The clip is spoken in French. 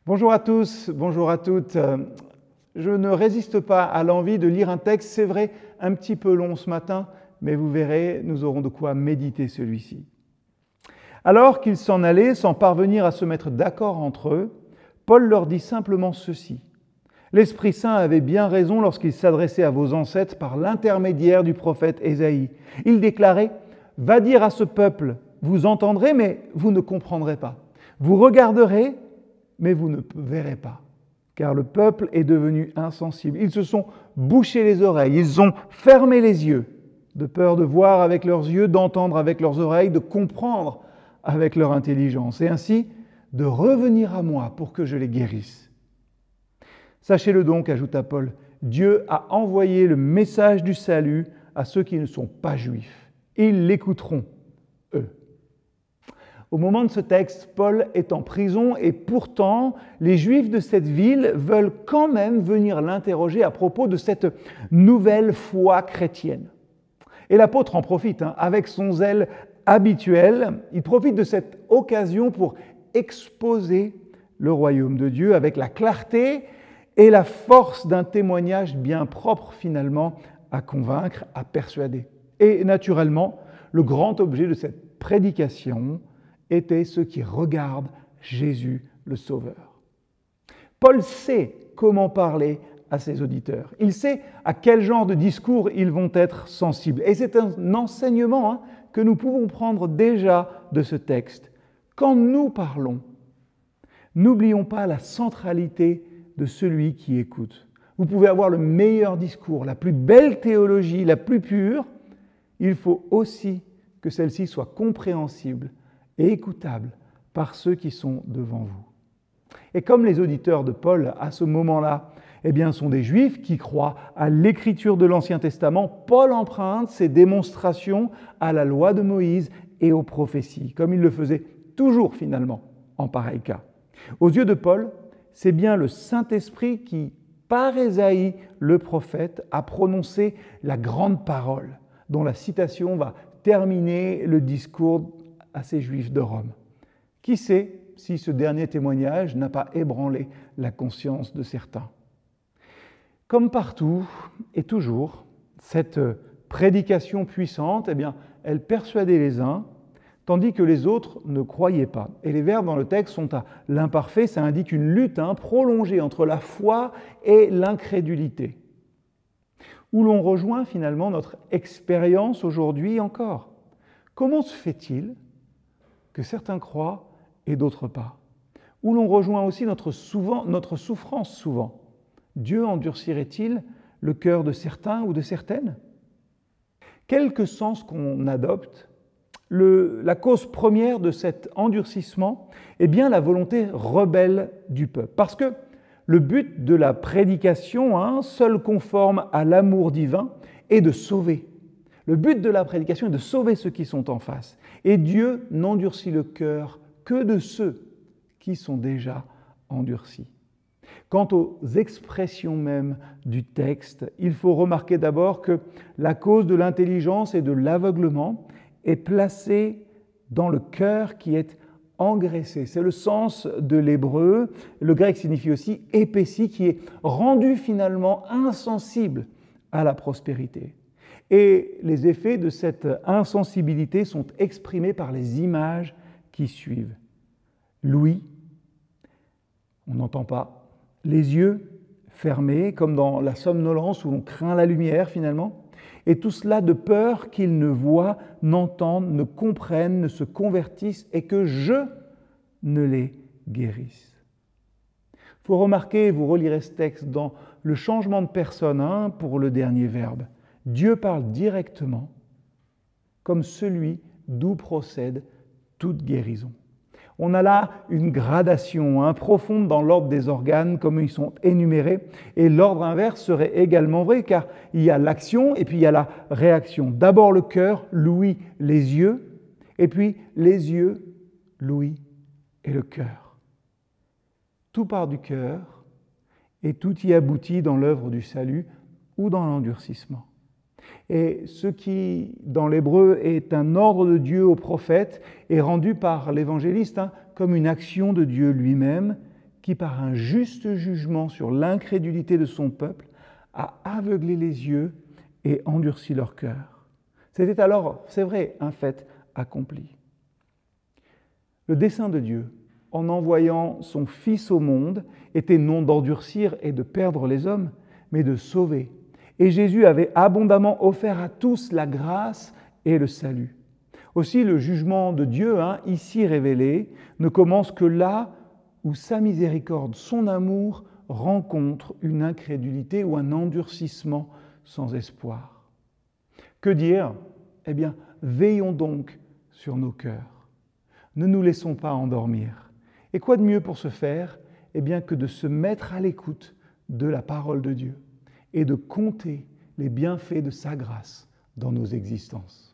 Bonjour à tous, bonjour à toutes. Je ne résiste pas à l'envie de lire un texte, c'est vrai, un petit peu long ce matin, mais vous verrez, nous aurons de quoi méditer celui-ci. Alors qu'ils s'en allaient sans parvenir à se mettre d'accord entre eux, Paul leur dit simplement ceci. L'Esprit Saint avait bien raison lorsqu'il s'adressait à vos ancêtres par l'intermédiaire du prophète Ésaïe. Il déclarait « Va dire à ce peuple, vous entendrez, mais vous ne comprendrez pas. Vous regarderez, mais vous ne verrez pas. Car le peuple est devenu insensible. Ils se sont bouchés les oreilles, ils ont fermé les yeux, de peur de voir avec leurs yeux, d'entendre avec leurs oreilles, de comprendre avec leur intelligence, et ainsi de revenir à moi pour que je les guérisse. Sachez-le donc, ajouta Paul, Dieu a envoyé le message du salut à ceux qui ne sont pas juifs. Ils l'écouteront, eux. Au moment de ce texte, Paul est en prison et pourtant, les Juifs de cette ville veulent quand même venir l'interroger à propos de cette nouvelle foi chrétienne. Et l'apôtre en profite, avec son zèle habituel, il profite de cette occasion pour exposer le royaume de Dieu avec la clarté et la force d'un témoignage bien propre finalement à convaincre, à persuader. Et naturellement, le grand objet de cette prédication étaient ceux qui regardent Jésus le Sauveur. Paul sait comment parler à ses auditeurs. Il sait à quel genre de discours ils vont être sensibles. Et c'est un enseignement que nous pouvons prendre déjà de ce texte. Quand nous parlons, n'oublions pas la centralité de celui qui écoute. Vous pouvez avoir le meilleur discours, la plus belle théologie, la plus pure. Il faut aussi que celle-ci soit compréhensible et écoutable par ceux qui sont devant vous. Et comme les auditeurs de Paul, à ce moment-là, sont des Juifs qui croient à l'écriture de l'Ancien Testament, Paul emprunte ses démonstrations à la loi de Moïse et aux prophéties, comme il le faisait toujours finalement en pareil cas. Aux yeux de Paul, c'est bien le Saint-Esprit qui, par Ésaïe, le prophète, a prononcé la grande parole, dont la citation va terminer le discours à ces Juifs de Rome. Qui sait si ce dernier témoignage n'a pas ébranlé la conscience de certains. Comme partout et toujours, cette prédication puissante, elle persuadait les uns, tandis que les autres ne croyaient pas. Et les verbes dans le texte sont à l'imparfait, ça indique une lutte prolongée entre la foi et l'incrédulité, où l'on rejoint finalement notre expérience aujourd'hui encore. Comment se fait-il que certains croient et d'autres pas? Où l'on rejoint aussi notre souffrance souvent. Dieu endurcirait-il le cœur de certains ou de certaines? Quelque sens qu'on adopte, la cause première de cet endurcissement est bien la volonté rebelle du peuple. Parce que le but de la prédication, seul conforme à l'amour divin, est de sauver. Le but de la prédication est de sauver ceux qui sont en face. Et Dieu n'endurcit le cœur que de ceux qui sont déjà endurcis. Quant aux expressions même du texte, il faut remarquer d'abord que la cause de l'intelligence et de l'aveuglement est placée dans le cœur qui est engraissé. C'est le sens de l'hébreu. Le grec signifie aussi épaissi, qui est rendu finalement insensible à la prospérité. Et les effets de cette insensibilité sont exprimés par les images qui suivent. L'ouïe, on n'entend pas. Les yeux fermés, comme dans la somnolence où l'on craint la lumière finalement. Et tout cela de peur qu'ils ne voient, n'entendent, ne comprennent, ne se convertissent et que je ne les guérisse. Il faut remarquer, vous relirez ce texte, dans le changement de personne pour le dernier verbe. Dieu parle directement comme celui d'où procède toute guérison. On a là une gradation profonde dans l'ordre des organes, comme ils sont énumérés, et l'ordre inverse serait également vrai, car il y a l'action et puis il y a la réaction. D'abord le cœur, l'ouïe, les yeux, et puis les yeux, l'ouïe et le cœur. Tout part du cœur et tout y aboutit dans l'œuvre du salut ou dans l'endurcissement. Et ce qui, dans l'hébreu, est un ordre de Dieu au prophète, est rendu par l'évangéliste comme une action de Dieu lui-même qui, par un juste jugement sur l'incrédulité de son peuple, a aveuglé les yeux et endurci leur cœur. C'était alors, c'est vrai, un fait accompli. Le dessein de Dieu, en envoyant son Fils au monde, était non d'endurcir et de perdre les hommes, mais de sauver. Et Jésus avait abondamment offert à tous la grâce et le salut. Aussi, le jugement de Dieu, ici révélé, ne commence que là où sa miséricorde, son amour, rencontre une incrédulité ou un endurcissement sans espoir. Que dire ? Eh bien, veillons donc sur nos cœurs. Ne nous laissons pas endormir. Et quoi de mieux pour ce faire ? Eh bien, que de se mettre à l'écoute de la parole de Dieu et de compter les bienfaits de sa grâce dans nos existences.